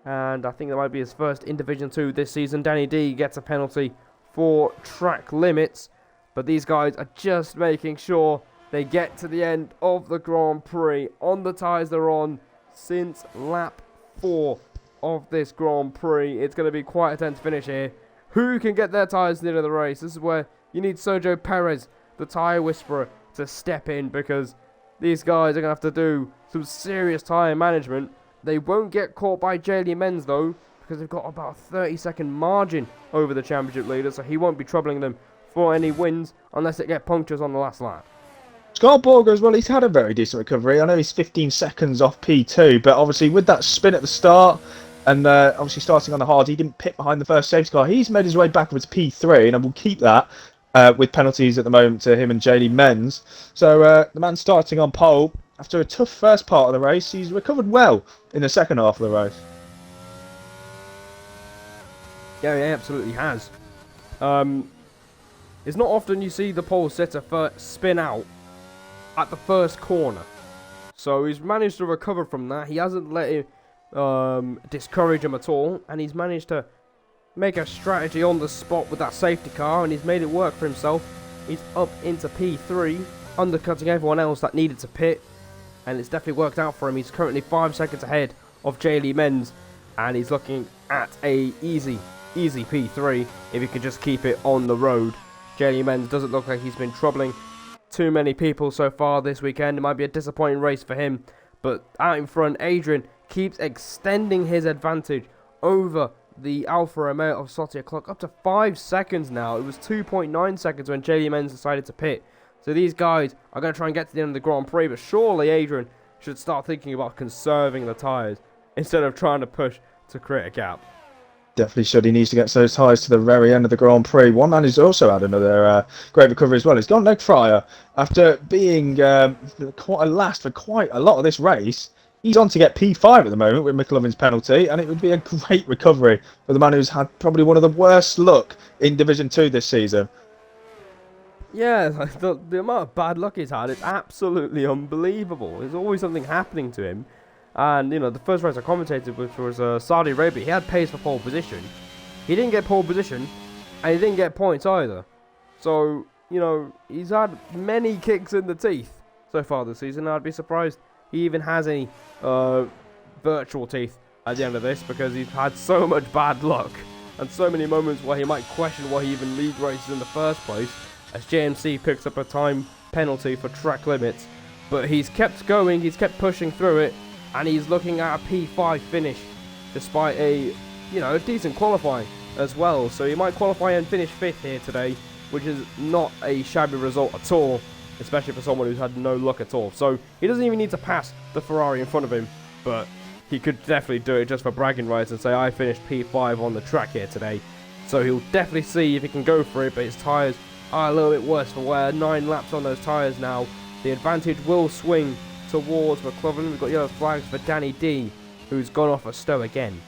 And I think that might be his first in Division 2 this season. Danny D gets a penalty for track limits. But these guys are just making sure they get to the end of the Grand Prix on the tyres they're on since lap 4 of this Grand Prix. It's going to be quite a tense finish here. Who can get their tyres near the race? This is where you need Sergio Perez, the tyre whisperer, to step in, because these guys are going to have to do some serious tyre management. They won't get caught by J.L. Menz, though, because they've got about a 30-second margin over the championship leader, so he won't be troubling them for any wins unless they get punctures on the last lap. Scott Borger as well, he's had a very decent recovery. I know he's 15 seconds off P2, but obviously with that spin at the start, and obviously starting on the hard, he didn't pit behind the first safety car. He's made his way backwards P3, and I will keep that with penalties at the moment to him and J.L. Menz. So the man starting on pole, after a tough first part of the race, he's recovered well in the second half of the race. Yeah, he absolutely has. It's not often you see the pole sitter spin out at the first corner. So he's managed to recover from that. He hasn't let him discourage him at all. And he's managed to make a strategy on the spot with that safety car. And he's made it work for himself. He's up into P3, undercutting everyone else that needed to pit. And it's definitely worked out for him. He's currently 5 seconds ahead of J.L. Menz. And he's looking at a easy P3 if he could just keep it on the road. J.L. Menz doesn't look like he's been troubling too many people so far this weekend. It might be a disappointing race for him. But out in front, Adrian keeps extending his advantage over the Alfa Romeo of Sotia Clock up to 5 seconds now. It was 2.9 seconds when J.L. Menz decided to pit. So these guys are going to try and get to the end of the Grand Prix, but surely Adrian should start thinking about conserving the tyres instead of trying to push to create a gap. Definitely should. He needs to get those tyres to the very end of the Grand Prix. One man who's also had another great recovery as well is Golden Egg Fryer. After being quite a last for quite a lot of this race, He's on to get P5 at the moment with McLovin's penalty, and it would be a great recovery for the man who's had probably one of the worst luck in Division 2 this season. Yeah, like the amount of bad luck he's had is absolutely unbelievable. There's always something happening to him. And, you know, the first race I commentated, which was Saudi Arabia, he had pace for pole position. He didn't get pole position, and he didn't get points either. So, you know, he's had many kicks in the teeth so far this season. I'd be surprised he even has any virtual teeth at the end of this, because he's had so much bad luck and so many moments where he might question why he even lead races in the first place, as JMC picks up a time penalty for track limits. But he's kept going, he's kept pushing through it, and he's looking at a P5 finish despite a, you know, a decent qualifying as well. So he might qualify and finish 5th here today, which is not a shabby result at all, especially for someone who's had no luck at all. So he doesn't even need to pass the Ferrari in front of him, but he could definitely do it just for bragging rights and say, I finished P5 on the track here today. So he'll definitely see if he can go for it, but his tyres are a little bit worse for wear. 9 laps on those tyres now. The advantage will swing towards McLovin. We've got yellow flags for Danny D, who's gone off a Stowe again.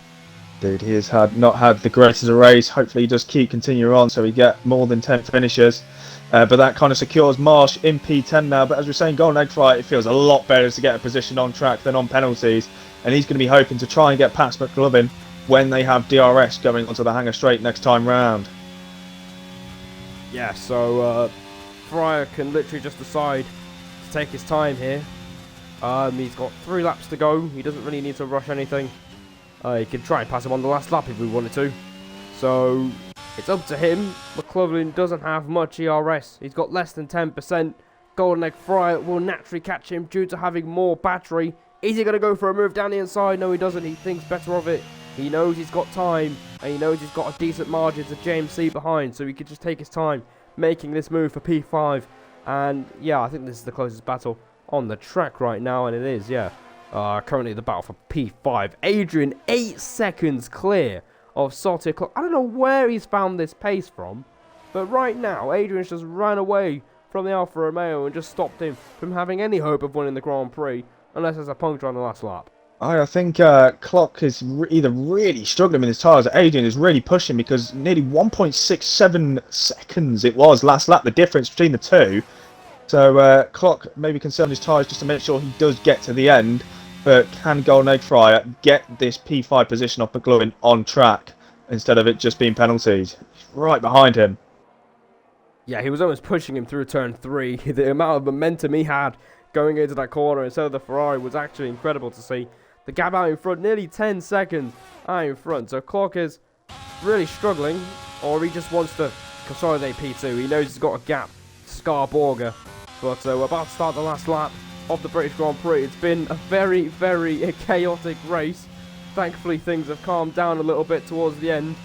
Dude, he has not had the greatest of race. Hopefully he does continue on so we get more than 10 finishes. But that kind of secures Marsh in P10 now. But as we're saying, Golden Egg Fry, it feels a lot better to get a position on track than on penalties. And he's going to be hoping to try and get past McLovin when they have DRS going onto the Hanger Straight next time round. Yeah, so Fryer can literally just decide to take his time here. He's got 3 laps to go. He doesn't really need to rush anything. He could try and pass him on the last lap if we wanted to. So it's up to him. McLovin doesn't have much ERS. He's got less than 10%. Golden Egg Fryer will naturally catch him due to having more battery. Is he going to go for a move down the inside? No, he doesn't. He thinks better of it. He knows he's got time, and he knows he's got a decent margin to JMC behind, so he could just take his time making this move for P5. And yeah, I think this is the closest battle on the track right now, and it is, yeah. Currently the battle for P5. Adrian 8 seconds clear of Salty Clock. I don't know where he's found this pace from, but right now Adrian's just ran away from the Alfa Romeo and just stopped him from having any hope of winning the Grand Prix, unless there's a puncture on the last lap. I think Clock is either really struggling with his tyres. Adrian is really pushing, because nearly 1.67 seconds it was last lap, the difference between the two. So Clock maybe concerned his tyres just to make sure he does get to the end. But can Golden Egg Fryer get this P5 position off McLovin on track instead of it just being penalties? He's right behind him. Yeah, he was almost pushing him through turn 3. The amount of momentum he had going into that corner instead of the Ferrari was actually incredible to see. The gap out in front, nearly 10 seconds out in front. So Clock is really struggling, or he just wants to consolidate P2. He knows he's got a gap, Scarborger. But we're about to start the last lap of the British Grand Prix. It's been a very, very chaotic race. Thankfully, things have calmed down a little bit towards the end,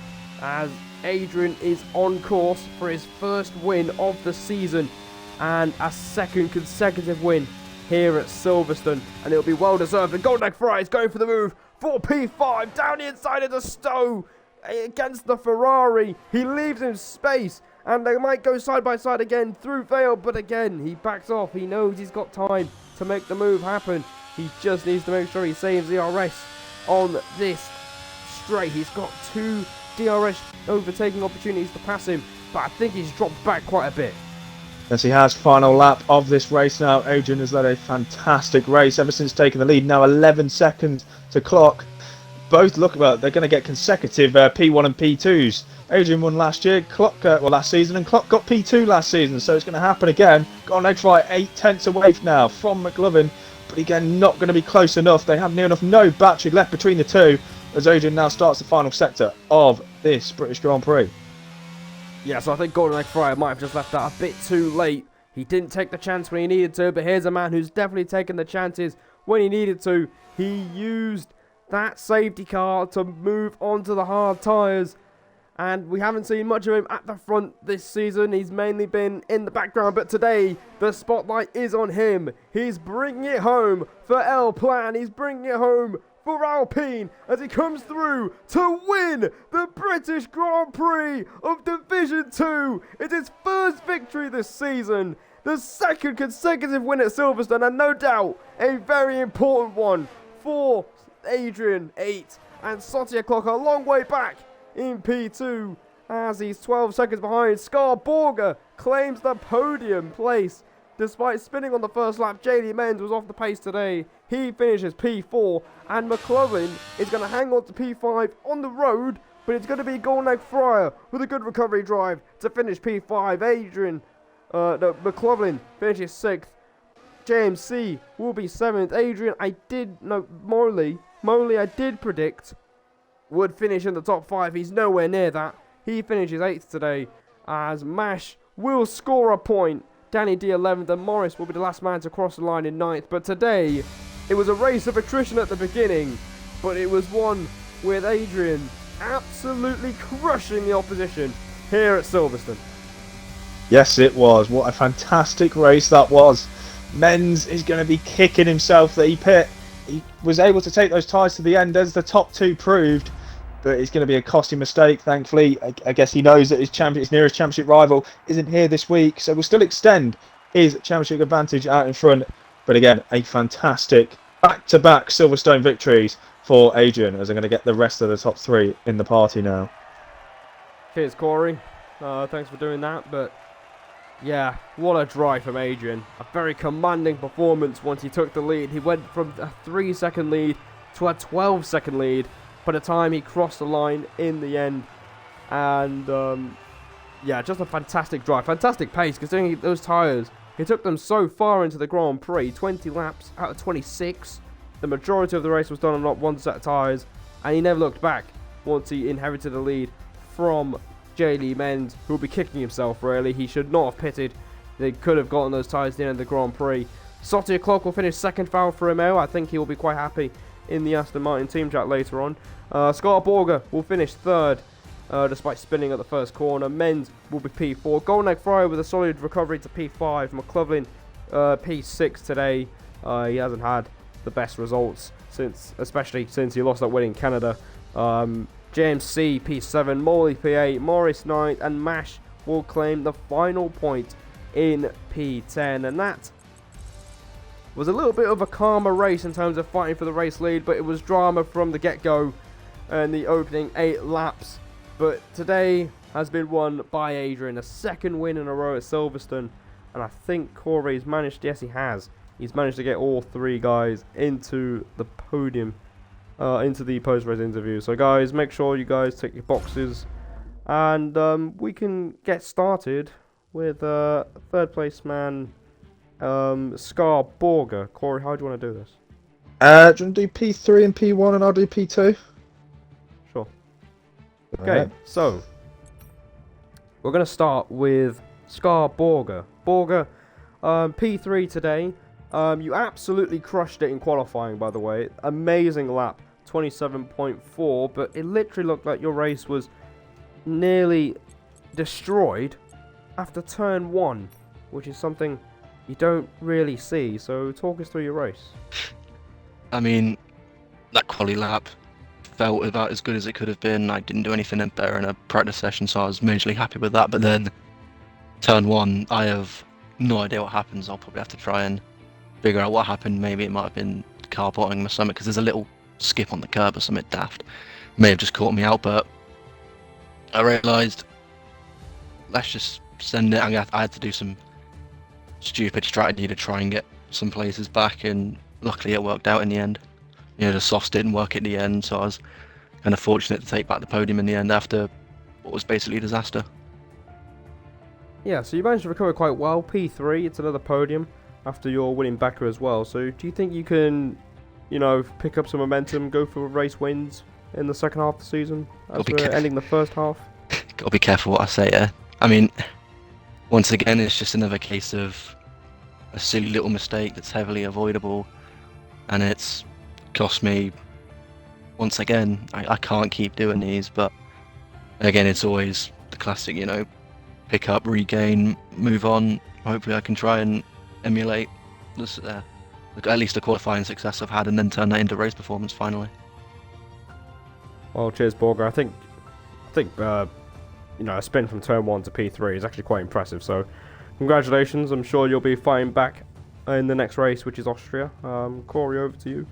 as Adrian is on course for his first win of the season and a second consecutive win here at Silverstone, and it'll be well deserved. And Golden Egg Fry is going for the move for P5 down the inside of the Stowe against the Ferrari. He leaves him space, and they might go side by side again through Vale, but again he backs off. He knows he's got time to make the move happen. He just needs to make sure he saves the DRS on this straight. He's got 2 DRS overtaking opportunities to pass him, but I think he's dropped back quite a bit. Yes, he has. Final lap of this race now. Adrian has led a fantastic race ever since taking the lead. Now 11 seconds to Clock. Both look about they're going to get consecutive P1 and P2s. Adrian won last year, Clock last season, and Clock got P2 last season, so it's going to happen again. Got an extra 8/10 away now from McLovin, but again not going to be close enough. They have near enough no battery left between the two, as Adrian now starts the final sector of this British Grand Prix. Yeah, so I think Golden Egg Fryer might have just left that a bit too late. He didn't take the chance when he needed to, but here's a man who's definitely taken the chances when he needed to. He used that safety car to move onto the hard tyres, and we haven't seen much of him at the front this season. He's mainly been in the background, but today the spotlight is on him. He's bringing it home for El Plan. He's bringing it home for Alpine as he comes through to win the British Grand Prix of Division 2. It's his first victory this season, the second consecutive win at Silverstone, and no doubt a very important one P4, Adrian 8, and Sotia Clock a long way back in P2 as he's 12 seconds behind. Scarborger claims the podium place. Despite spinning on the first lap, JD Menz was off the pace today. He finishes P4, and McLovin is going to hang on to P5 on the road, but it's going to be Golden Egg Fryer with a good recovery drive to finish P5. McLovin finishes 6th. JMC will be 7th. Moley I did predict would finish in the top 5. He's nowhere near that. He finishes 8th today, as Mash will score a point. Danny D 11th, and Morris will be the last man to cross the line in 9th. But today, it was a race of attrition at the beginning, but it was one with Adrian absolutely crushing the opposition here at Silverstone. Yes, it was. What a fantastic race that was. Menz is going to be kicking himself that he was able to take those tyres to the end, as the top 2 proved. But it's going to be a costly mistake, thankfully. I guess he knows that his nearest championship rival isn't here this week, so we'll still extend his championship advantage out in front. But again, a fantastic back-to-back Silverstone victories for Adrian, as I'm going to get the rest of the top 3 in the party now. Cheers, Corey. Thanks for doing that. But yeah, what a drive from Adrian. A very commanding performance once he took the lead. He went from a 3-second lead to a 12-second lead by the time he crossed the line in the end. And yeah, just a fantastic drive, fantastic pace, considering those tyres, he took them so far into the Grand Prix, 20 laps out of 26. The majority of the race was done on not one set of tyres, and he never looked back once he inherited the lead from JD Menz, who will be kicking himself really. He should not have pitted. They could have gotten those tyres at the end of the Grand Prix. Sotia Clock will finish 2nd for Alfa Romeo. I think he will be quite happy in the Aston Martin team chat later on. Scarborger will finish 3rd, despite spinning at the first corner. Menz will be P4. Golden Egg Fryer with a solid recovery to P5. McLovin P6 today. He hasn't had the best results especially since he lost that win in Canada. JMC P7, Morley P8, Morris 9th, and Mash will claim the final point in P10. And that was a little bit of a calmer race in terms of fighting for the race lead, but it was drama from the get-go and the opening 8 laps. But today has been won by Adrian, a 2nd win in a row at Silverstone, and I think Corey's managed, yes he has, he's managed to get all 3 guys into the podium, into the post-race interview. So guys, make sure you guys tick your boxes, and we can get started with 3rd place man, Scarborger. Corey, how do you want to do this? Do you want to do P3 and P1 and I'll do P2? Sure. Okay, so we're going to start with Scarborger. Borger, P3 today. You absolutely crushed it in qualifying, by the way. Amazing lap, 27.4, but it literally looked like your race was nearly destroyed after turn 1, which is something you don't really see. So talk us through your race. I mean, that quali lap felt about as good as it could have been. I didn't do anything better in a practice session, so I was majorly happy with that. But then turn 1, I have no idea what happens. I'll probably have to try and figure out what happened. Maybe it might have been the car bottoming my stomach, because there's a little skip on the curb or something daft. May have just caught me out, but I realised, let's just send it. I had to do some stupid strategy to try and get some places back, and luckily it worked out in the end. You know, the softs didn't work at the end, so I was kind of fortunate to take back the podium in the end after what was basically a disaster. Yeah, so you managed to recover quite well. P3, it's another podium after your winning backer as well. So do you think you can, you know, pick up some momentum, go for race wins in the second half of the season as we're ending the first half? Gotta be careful what I say here. I mean, once again, it's just another case of a silly little mistake that's heavily avoidable, and it's cost me. Once again, I can't keep doing these, but again, it's always the classic, you know, pick up, regain, move on. Hopefully I can try and emulate this, at least the qualifying success I've had, and then turn that into race performance finally. Well, cheers, Borger. I think you know, a spin from turn 1 to P3 is actually quite impressive. So, congratulations. I'm sure you'll be fighting back in the next race, which is Austria. Corey, over to you.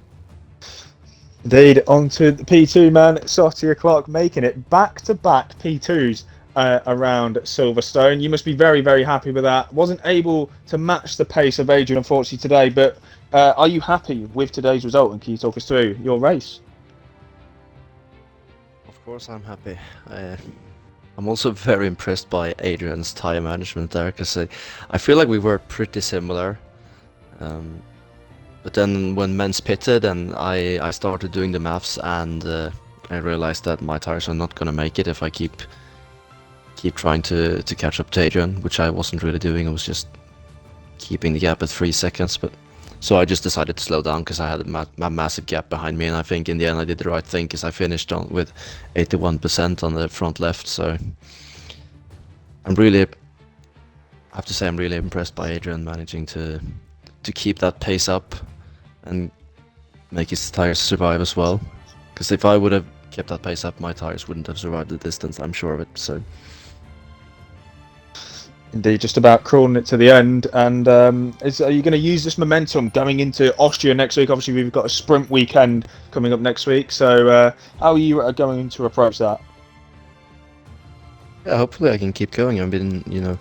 Indeed, on to the P2 man, Sotia Clark, making it back-to-back P2s around Silverstone. You must be very, very happy with that. Wasn't able to match the pace of Adrian, unfortunately, today, but are you happy with today's result, and can you talk us through your race? Of course, I'm happy. I'm also very impressed by Adrian's tire management there, because I feel like we were pretty similar. But then when Mens pitted and I started doing the maths, and I realized that my tires are not gonna make it if I keep trying to catch up to Adrian, which I wasn't really doing. I was just keeping the gap at 3 seconds. But so I just decided to slow down because I had a massive gap behind me, and I think in the end I did the right thing because I finished on with 81% on the front left. So I have to say I'm really impressed by Adrian managing to keep that pace up and make his tires survive as well. Because if I would have kept that pace up, my tires wouldn't have survived the distance, I'm sure of it. So Indeed, just about crawling it to the end. And are you going to use this momentum going into Austria next week? Obviously, we've got a sprint weekend coming up next week. So how are you going to approach that? yeah, hopefully I can keep going. I've been,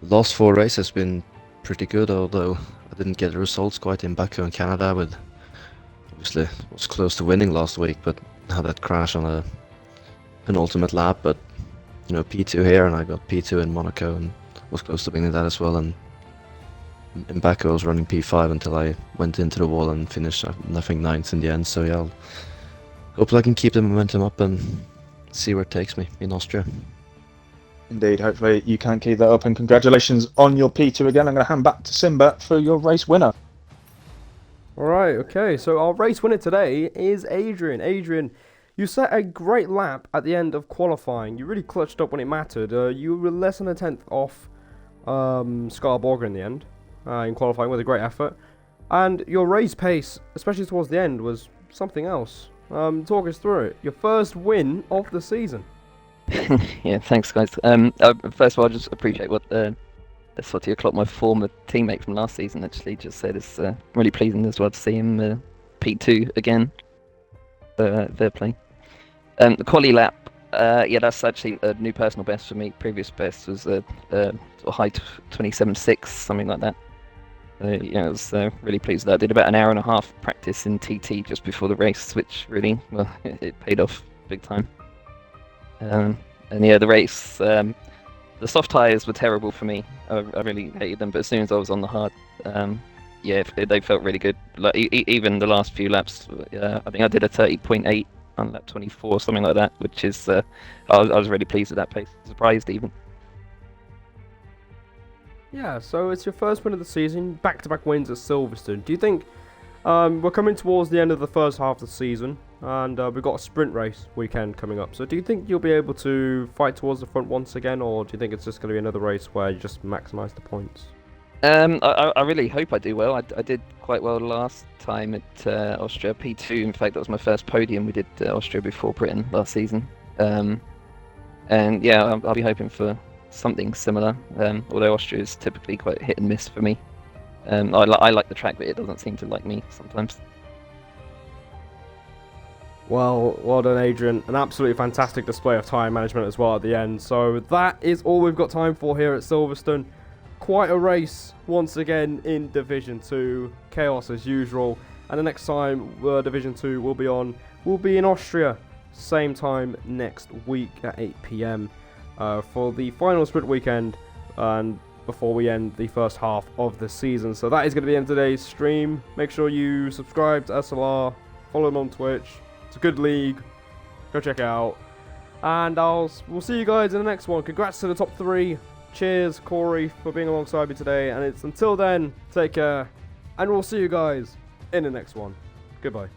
last 4 races has been pretty good, although I didn't get the results quite in Baku and Canada. With obviously was close to winning last week, but had that crash on a penultimate lap. But P2 here, and I got P2 in Monaco, and was close to winning that as well. And in Baku I was running P5 until I went into the wall and finished, I think, 9th in the end. So yeah, hopefully I can keep the momentum up and see where it takes me in Austria. Indeed, hopefully you can keep that up, and congratulations on your P2 again. I'm going to hand back to Simba for your race winner. Alright, okay, so our race winner today is Adrian. Adrian, you set a great lap at the end of qualifying. You really clutched up when it mattered. You were less than a tenth off Scarborger in the end, in qualifying, with a great effort. And your race pace, especially towards the end, was something else. Talk us through it. Your first win of the season. Yeah, thanks, guys. First of all, I just appreciate what Sotia Clark, my former teammate from last season, actually just said. It's really pleasing as well to see him P2 again. Fair play. The quali lap, yeah, that's actually a new personal best for me. Previous best was a high 27.6, something like that. Yeah, I was really pleased with that. I did about an hour and a half practice in TT just before the race, which really, well, it paid off big time. And yeah, the race, the soft tyres were terrible for me. I really hated them, but as soon as I was on the hard, yeah, they felt really good. Like even the last few laps, I think I did a 30.8 on lap 24, something like that, which is, I was really pleased with that pace. Surprised even. Yeah, so it's your first win of the season, back-to-back wins at Silverstone. Do you think we're coming towards the end of the first half of the season, and we've got a sprint race weekend coming up, so do you think you'll be able to fight towards the front once again, or do you think it's just going to be another race where you just maximise the points? I really hope I do well. I did quite well last time at Austria P2. In fact, that was my first podium. We did Austria before Britain last season. And yeah, I'll be hoping for something similar. Although Austria is typically quite hit and miss for me. I like the track, but it doesn't seem to like me sometimes. Well done, Adrian. An absolutely fantastic display of tyre management as well at the end. So that is all we've got time for here at Silverstone. Quite a race once again in Division 2. Chaos as usual. And the next time Division 2 will be in Austria. Same time next week at 8 PM for the final sprint weekend, and before we end the first half of the season. So that is going to be the end of today's stream. Make sure you subscribe to SLR, follow them on Twitch. It's a good league. Go check it out. And we'll see you guys in the next one. Congrats to the top 3. Cheers, Corey, for being alongside me today. And until then, take care. And we'll see you guys in the next one. Goodbye.